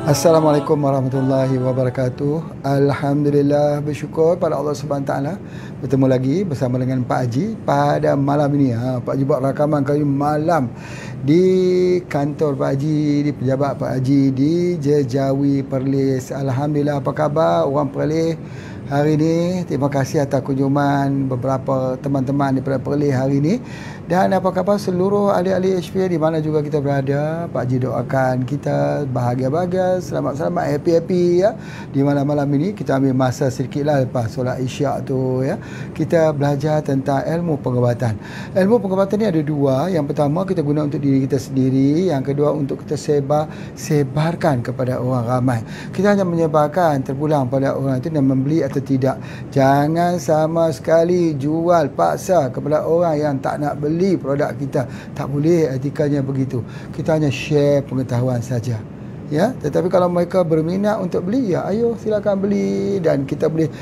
Assalamualaikum warahmatullahi wabarakatuh. Alhamdulillah, bersyukur pada Allah Subhanahu Taala bertemu lagi bersama dengan Pak Haji pada malam ini. Pak Haji buat rakaman kali malam di kantor Pak Haji, di pejabat Pak Haji di Jejawi Perlis. Alhamdulillah, apa khabar orang Perlis hari ini? Terima kasih atas kunjungan beberapa teman-teman daripada Perlis hari ini. Dan apa khabar seluruh ahli-ahli HPA di mana juga kita berada. Pak Haji doakan kita bahagia-bahagia, selamat-selamat, happy-happy ya. Di malam-malam ini kita ambil masa sedikitlah lepas solat Isyak tu ya. Kita belajar tentang ilmu pengobatan. Ilmu pengobatan ni ada dua. Yang pertama kita guna untuk diri kita sendiri, yang kedua untuk kita sebarkan kepada orang ramai. Kita hanya menyebarkan terpulang pada orang itu dan membeli atau tidak. Jangan sama sekali jual paksa kepada orang yang tak nak beli produk kita. Tak boleh, etikanya begitu. Kita hanya share pengetahuan saja. Ya, tetapi kalau mereka berminat untuk beli, ya ayo silakan beli dan kita boleh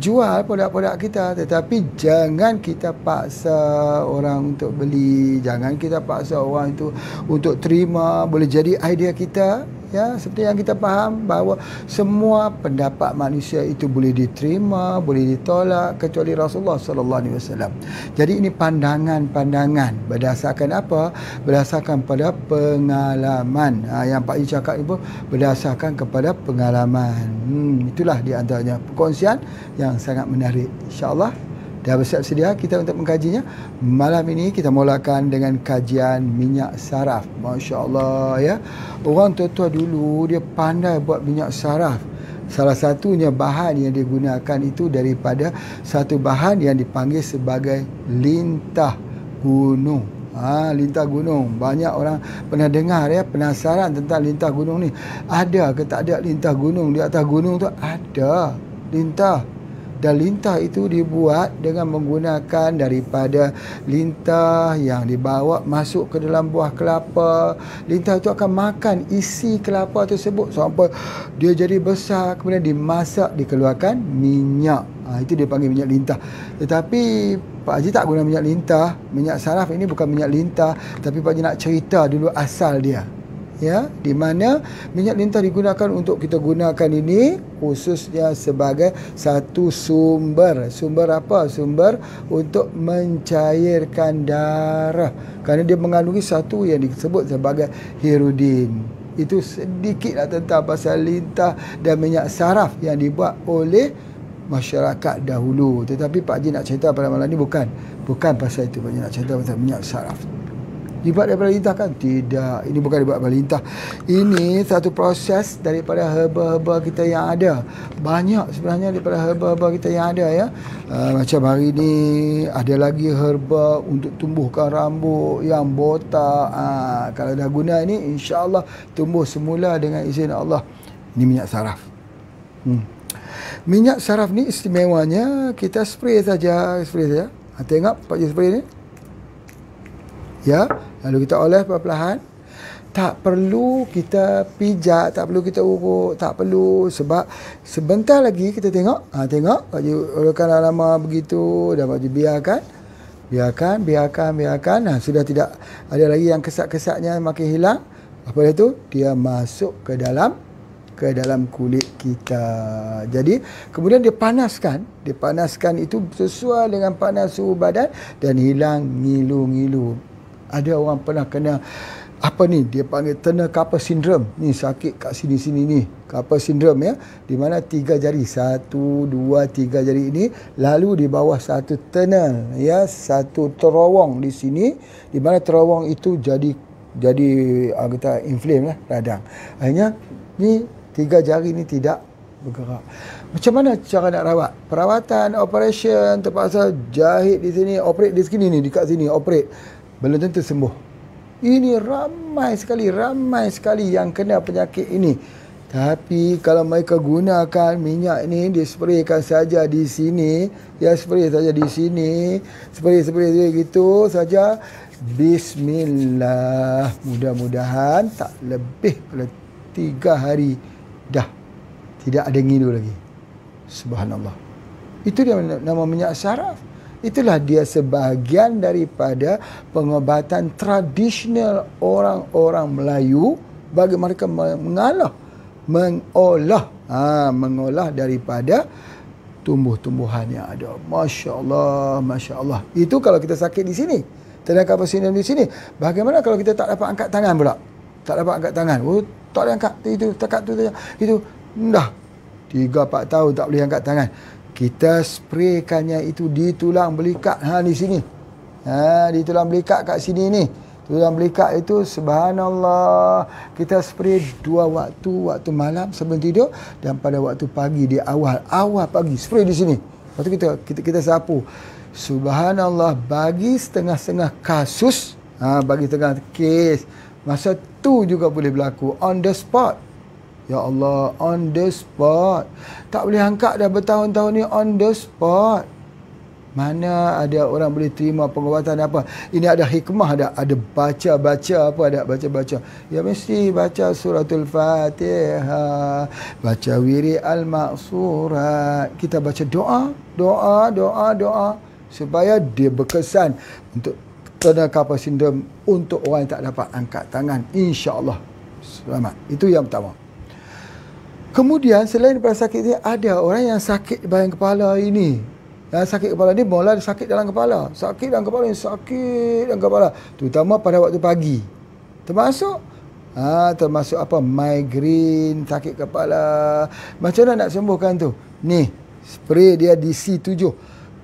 jual produk-produk kita, tetapi jangan kita paksa orang untuk beli, jangan kita paksa orang itu untuk terima. Boleh jadi idea kita, ya, seperti yang kita faham bahawa semua pendapat manusia itu boleh diterima, boleh ditolak kecuali Rasulullah sallallahu alaihi wasallam. Jadi ini pandangan-pandangan berdasarkan apa? Berdasarkan pada pengalaman. Yang Pak Ii cakap itu berdasarkan kepada pengalaman. Itulah di antaranya perkongsian yang sangat menarik. InsyaAllah dah bersiap sedia kita untuk mengkajinya. Malam ini kita mulakan dengan kajian minyak saraf. Masya Allah ya. Orang tua-tua dulu dia pandai buat minyak saraf. Salah satunya bahan yang digunakan itu daripada satu bahan yang dipanggil sebagai lintah gunung. Lintah gunung. Banyak orang pernah dengar ya, penasaran tentang lintah gunung ni. Ada ke tak ada lintah gunung? Di atas gunung tu ada lintah. Dan lintah itu dibuat dengan menggunakan daripada lintah yang dibawa masuk ke dalam buah kelapa. Lintah itu akan makan isi kelapa tersebut sampai dia jadi besar, kemudian dimasak, dikeluarkan minyak. Itu dia panggil minyak lintah. Tetapi Pak Haji tak guna minyak lintah. Minyak saraf ini bukan minyak lintah, tapi Pak Haji nak cerita dulu asal dia. Ya, di mana minyak lintah digunakan untuk kita gunakan ini khususnya sebagai satu sumber. Sumber apa? Sumber untuk mencairkan darah. Kerana dia mengandungi satu yang disebut sebagai hirudin. Itu sedikitlah tentang pasal lintah dan minyak saraf yang dibuat oleh masyarakat dahulu. Tetapi Pak Haji nak cerita pada malam ni bukan pasal itu. Pak Haji nak cerita pasal minyak saraf. Dibuat daripada lintah kan? Tidak. Ini bukan dibuat daripada lintah. Ini satu proses daripada herba-herba kita yang ada. Banyak sebenarnya daripada herba-herba kita yang ada ya. Macam hari ni ada lagi herba untuk tumbuhkan rambut yang botak. Kalau dah guna ini, insya-Allah tumbuh semula dengan izin Allah. Ini minyak saraf. Minyak saraf ni istimewanya kita spray saja. Tengok Pak Haji spray ni. Ya, lalu kita oleh perlahan-lahan. Tak perlu kita pijat, tak perlu kita urut, tak perlu, sebab sebentar lagi kita tengok. Tengok Pak Haji olehkan lama begitu dan Pak Haji biarkan. Sudah tidak ada lagi yang kesat-kesatnya makin hilang. Apa itu? Dia masuk ke dalam kulit kita. Jadi kemudian dipanaskan itu sesuai dengan panas suhu badan dan hilang ngilu-ngilu. Ada orang pernah kena apa ni, dia panggil tunnel carpal syndrome. Ni sakit kat sini-sini ni, carpal syndrome ya, di mana 3 jari, 1, 2, 3 jari ini lalu di bawah satu tunnel ya, satu terowong di sini, di mana terowong itu jadi kita inflame lah radang. Akhirnya ni 3 jari ni tidak bergerak. Macam mana cara nak rawat? Perawatan, operation, terpaksa jahit di sini, operate di sini ni, dekat sini operate, belum tentu sembuh. Ini ramai sekali yang kena penyakit ini. Tapi kalau mereka gunakan minyak ini, dispraykan saja di sini, ya, spray saja di sini, spray gitu saja. Bismillah, mudah-mudahan tak lebih pada 3 hari dah tidak ada ngilu lagi. Subhanallah. Itu dia nama minyak saraf. Itulah dia sebahagian daripada pengobatan tradisional orang-orang Melayu bagi mereka mengolah daripada tumbuh-tumbuhan yang ada. Masya Allah, Masya Allah. Itu kalau kita sakit di sini, tenaga pasien di sini. Bagaimana kalau kita tak dapat angkat tangan pula? Tak dapat angkat tangan. Oh, tak boleh angkat. Itu, tekat tu saja. Itu, dah. 3-4 tahun tak boleh angkat tangan. Kita spraykannya itu di tulang belikat. Di sini. Di tulang belikat kat sini ni. Tulang belikat itu subhanallah, kita spray 2 waktu malam sebelum tidur dan pada waktu pagi di awal pagi spray di sini. Lepas tu kita sapu. Subhanallah, bagi setengah-setengah kasus, bagi setengah kes, masa tu juga boleh berlaku on the spot. Ya Allah, on the spot. Tak boleh angkat dah bertahun-tahun ni on the spot. Mana ada orang boleh terima pengobatan apa? Ini ada hikmah, ada baca-baca apa, ada baca-baca. Ya mesti baca suratul Fatihah, baca wirid al-maqsurat. Kita baca doa supaya dia berkesan untuk Tadakapa sindrom untuk orang yang tak dapat angkat tangan. InsyaAllah selamat. Itu yang pertama. Kemudian selain daripada sakit ni, ada orang yang sakit bahagian kepala ini. Yang sakit kepala ni mula sakit dalam kepala. Sakit dalam kepala ni, sakit dalam kepala. Terutama pada waktu pagi. Termasuk apa? Migraine, sakit kepala. Macam mana nak sembuhkan tu? Ni, spray dia di C7.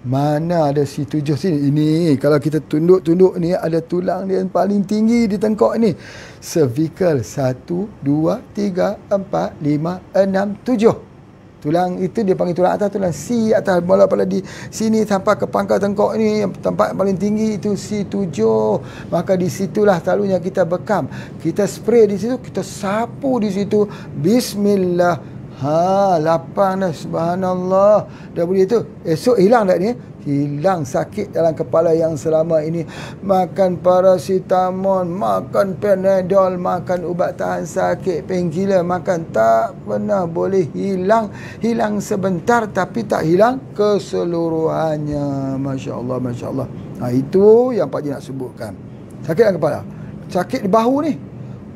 Mana ada C7 sini? Ini, kalau kita tunduk-tunduk ni, ada tulang dia yang paling tinggi di tengkok ni. Cervical 1, 2, 3, 4, 5, 6, 7. Tulang itu dia panggil tulang atas, tulang C atas, mula pada di sini sampai ke pangkal tengkok ni, yang tempat yang paling tinggi itu C7. Maka di situlah selalunya kita bekam. Kita spray di situ, kita sapu di situ. Bismillah. Lapang dah, subhanallah. Dah boleh tu. Esok hilang tak ni? Hilang sakit dalam kepala yang selama ini. Makan paracetamol, makan Panadol, makan ubat tahan sakit, painkiller, makan, tak pernah boleh hilang. Hilang sebentar tapi tak hilang keseluruhannya. Masya Allah, Masya Allah. Itu yang Pak Haji nak sebutkan. Sakit dalam kepala. Sakit di bahu ni.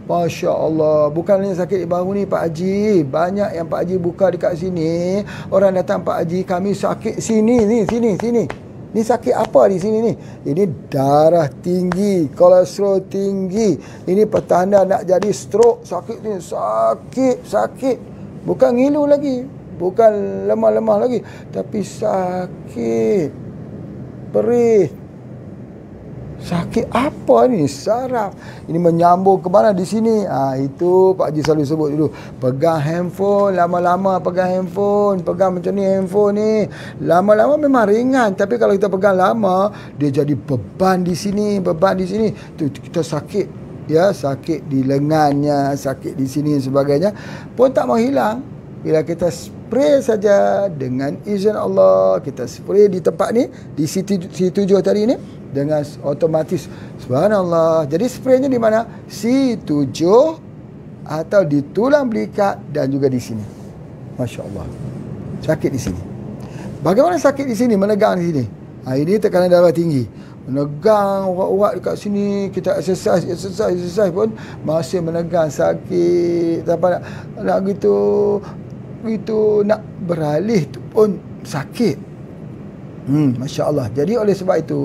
Masya Allah. Bukan hanya sakit di bahu ni Pak Haji. Banyak yang Pak Haji buka dekat sini. Orang datang, Pak Haji kami sakit sini ni, sini. Ni sakit apa di sini ni? Ini darah tinggi, kolesterol tinggi. Ini petanda nak jadi stroke. Sakit ni, sakit. Bukan ngilu lagi. Bukan lemah-lemah lagi. Tapi sakit. Perih. Sakit apa ni? Saraf. Ini menyambung ke mana? Di sini. Itu Pak Haji selalu sebut dulu. Pegang handphone, lama-lama pegang handphone. Pegang macam ni handphone ni. Lama-lama memang ringan. Tapi kalau kita pegang lama, dia jadi beban di sini, beban di sini. Tu kita sakit. Ya, sakit di lengannya, sakit di sini dan sebagainya. Pun tak mau hilang. Bila kita spray saja dengan izin Allah, kita spray di tempat ni, di C7 tadi ni, dengan otomatis, subhanallah. Jadi spraynya di mana? C7 atau di tulang belikat dan juga di sini. Masya Allah. Sakit di sini. Bagaimana sakit di sini? Menegang di sini. Ini tekanan darah tinggi. Menegang urat-urat dekat sini. Kita exercise pun masih menegang, sakit. Sampai nak gitu nak beralih tu pun sakit. Masya Allah. Jadi oleh sebab itu,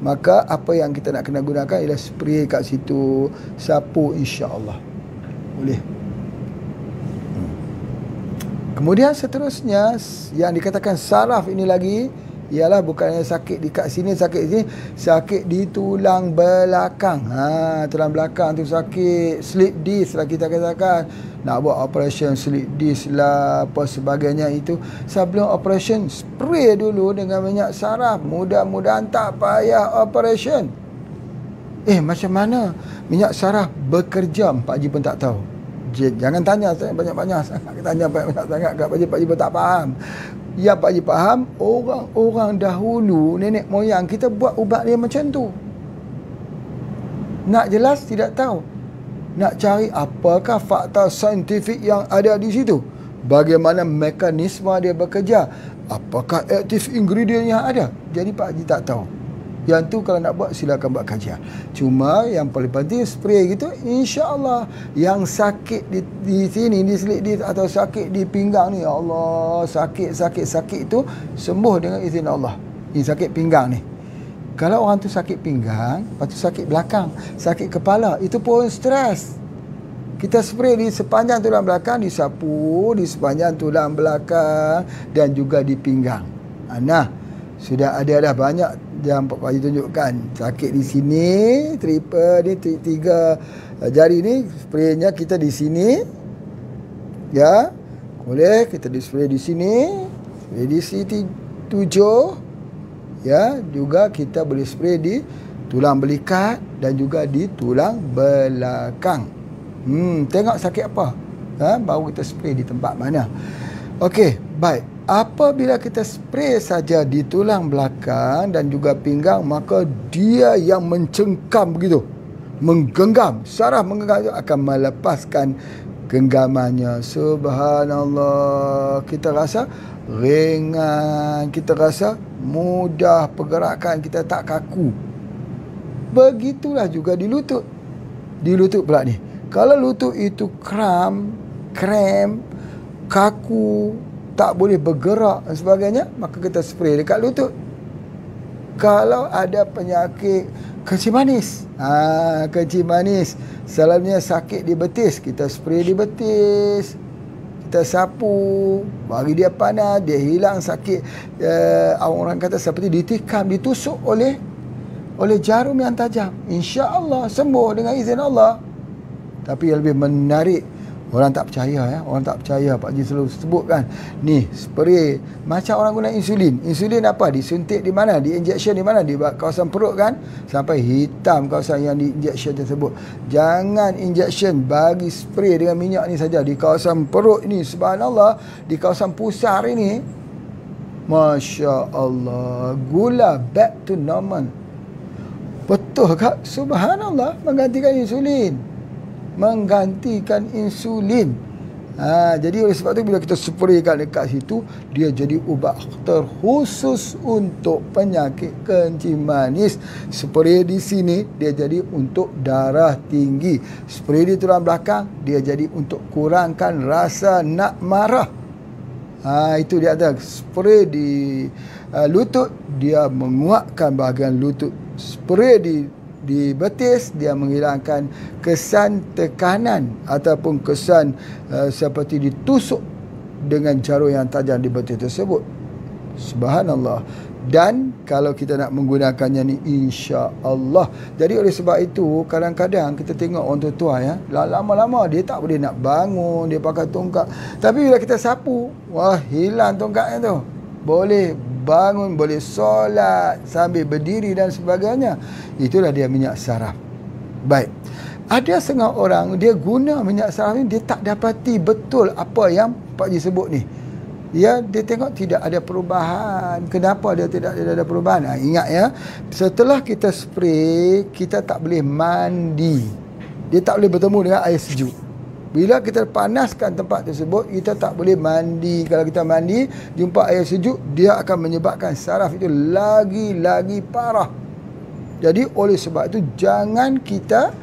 maka apa yang kita nak kena gunakan ialah spray kat situ, sapu, insya Allah boleh. Kemudian seterusnya yang dikatakan saraf ini lagi ialah bukannya sakit dekat sini, sakit di sini, sakit di tulang belakang. Tulang belakang tu sakit, slip disc lah kita katakan. Nak buat operation slip disc lah, apa sebagainya itu. Sebelum operation, spray dulu dengan minyak saraf. Mudah-mudahan tak payah operation. Macam mana minyak saraf bekerja? Pak Haji pun tak tahu. Jangan tanya saya banyak-banyak sangat. Tanya banyak-banyak sangat kat Pak Haji pun tak faham. Ya Pak Haji faham, orang dahulu, nenek moyang kita buat ubat dia macam tu. Nak jelas tidak tahu. Nak cari apakah fakta saintifik yang ada di situ. Bagaimana mekanisme dia bekerja. Apakah aktif ingredient yang ada. Jadi Pak Haji tak tahu. Yang tu kalau nak buat silakan buat kajian. Cuma yang paling penting spray gitu, insya-Allah yang sakit di sini, di selit atau sakit di pinggang ni, ya Allah, sakit itu sembuh dengan izin Allah. Ini sakit pinggang ni. Kalau orang tu sakit pinggang, lepas tu sakit belakang, sakit kepala, itu pun stres. Kita spray di sepanjang tulang belakang, disapu di sepanjang tulang belakang dan juga di pinggang. Nah, sudah ada dah banyak yang Pak Haji tunjukkan. Sakit di sini, triple ni, tiga jari ni, spraynya kita di sini. Ya, boleh kita di spray di sini, spray di sini 7. Ya, juga kita boleh spray di tulang belikat dan juga di tulang belakang. Tengok sakit apa, baru kita spray di tempat mana. Okey, baik. Apabila kita spray saja di tulang belakang dan juga pinggang, maka dia yang mencengkam begitu, menggenggam, saraf menggenggam itu akan melepaskan genggamannya. Subhanallah. Kita rasa ringan, kita rasa mudah pergerakan, kita tak kaku. Begitulah juga di lutut. Di lutut pula ni. Kalau lutut itu kram, kaku, tak boleh bergerak dan sebagainya, maka kita spray dekat lutut. Kalau ada penyakit kencing manis, kencing manis, selalunya sakit di betis, kita spray di betis, kita sapu, bagi dia panas, dia hilang sakit. Orang kata seperti ditikam, ditusuk oleh jarum yang tajam. InsyaAllah sembuh dengan izin Allah. Tapi yang lebih menarik, orang tak percaya, orang tak percaya. Pak Haji selalu sebutkan, ni spray macam orang guna insulin. Insulin apa? Disuntik di mana? Di injection di mana? Di kawasan perut kan, sampai hitam kawasan yang di injection tersebut. Jangan injection, bagi spray dengan minyak ni saja di kawasan perut ini. Subhanallah, di kawasan pusar ini, Masya Allah, gula back to normal. Betul kak? Subhanallah, menggantikan insulin. Jadi oleh sebab tu bila kita spraykan dekat situ, dia jadi ubat terkhusus untuk penyakit kencing manis. Spray di sini dia jadi untuk darah tinggi. Spray di tulang belakang dia jadi untuk kurangkan rasa nak marah. Itu dia ada. Spray di lutut dia menguatkan bahagian lutut. Spray di betis dia menghilangkan kesan tekanan ataupun kesan seperti ditusuk dengan jarum yang tajam di betis tersebut. Subhanallah. Dan kalau kita nak menggunakannya ni, insya-Allah. Jadi oleh sebab itu kadang-kadang kita tengok orang tua ya, lama-lama dia tak boleh nak bangun, dia pakai tongkat. Tapi bila kita sapu, wah, hilang tongkatnya tu. Boleh bangun, boleh solat sambil berdiri dan sebagainya. Itulah dia minyak saraf. Baik. Ada setengah orang dia guna minyak saraf ni, dia tak dapati betul apa yang Pak Haji sebut ni. Dia tengok tidak ada perubahan. Kenapa dia tidak ada perubahan? Ingat ya, setelah kita spray, kita tak boleh mandi. Dia tak boleh bertemu dengan air sejuk. Bila kita panaskan tempat tersebut, kita tak boleh mandi. Kalau kita mandi, jumpa air sejuk, dia akan menyebabkan saraf itu lagi parah. Jadi oleh sebab itu, jangan kita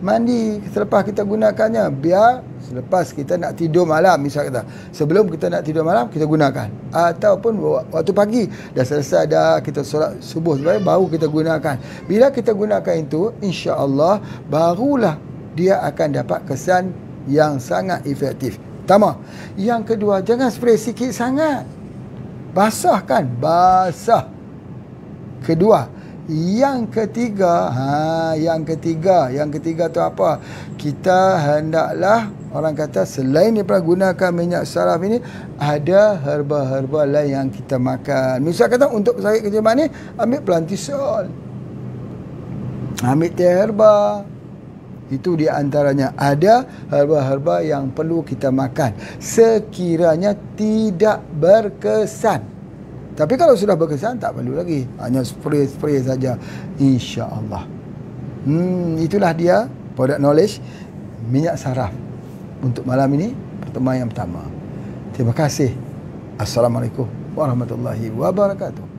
mandi selepas kita gunakannya. Biar selepas kita nak tidur malam, misal kata, sebelum kita nak tidur malam, kita gunakan. Ataupun waktu pagi, dah selesai dah, kita solat subuh, baru kita gunakan. Bila kita gunakan itu, insya-Allah, barulah dia akan dapat kesan yang sangat efektif. Pertama. Yang kedua, jangan spray sikit sangat. Basah kan? Basah. Kedua. Yang ketiga, yang ketiga tu apa? Kita hendaklah, orang kata, selain daripada gunakan minyak saraf ini, ada herba-herba lain yang kita makan. Misal kata untuk sakit kencing manis, ambil plantisol, ambil teh herba. Itu di antaranya. Ada herba-herba yang perlu kita makan sekiranya tidak berkesan. Tapi kalau sudah berkesan, tak perlu lagi, hanya spray saja, insya-Allah. Itulah dia product knowledge minyak saraf untuk malam ini, pertemuan yang pertama. Terima kasih. Assalamualaikum warahmatullahi wabarakatuh.